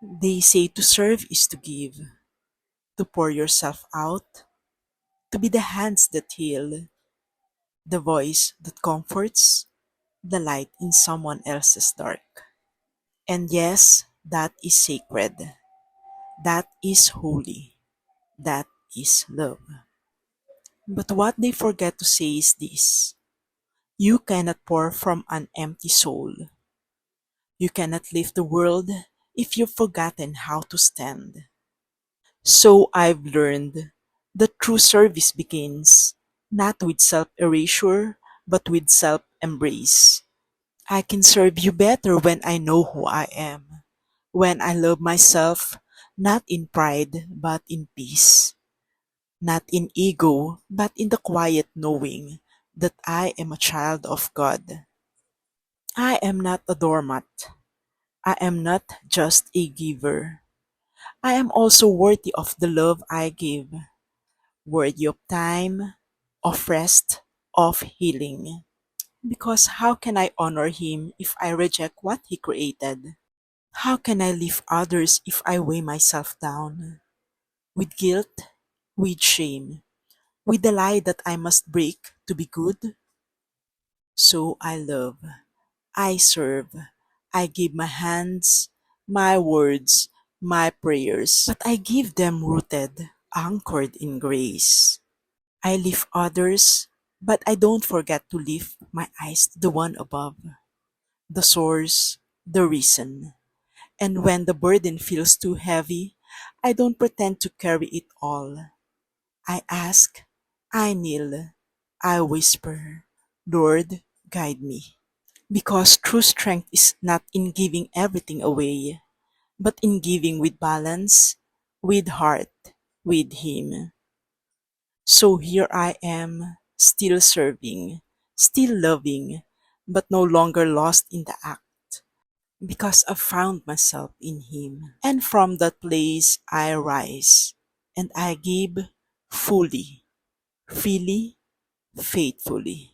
They say to serve is to give, to pour yourself out, to be the hands that heal, the voice that comforts, the light in someone else's dark. And yes, that is sacred. That is holy. That is love. But what they forget to say is this: you cannot pour from an empty soul. You cannot lift the world if you've forgotten how to stand. So I've learned that true service begins not with self erasure, but with self embrace. I can serve you better when I know who I am, when I love myself, not in pride, but in peace, not in ego, but in the quiet knowing that I am a child of God. I am not a doormat. I am not just a giver. I am also worthy of the love I give, worthy of time, of rest, of healing. Because how can I honor Him if I reject what He created? How can I lift others if I weigh myself down? With guilt, with shame, with the lie that I must break to be good? So I love, I serve, I give my hands, my words, my prayers, but I give them rooted, anchored in grace. I lift others, but I don't forget to lift my eyes to the one above, the source, the reason. And when the burden feels too heavy, I don't pretend to carry it all. I ask, I kneel, I whisper, Lord, guide me. Because true strength is not in giving everything away, but in giving with balance, with heart, with Him. So here I am, still serving, still loving, but no longer lost in the act, because I've found myself in Him. And from that place I rise, and I give fully, freely, faithfully.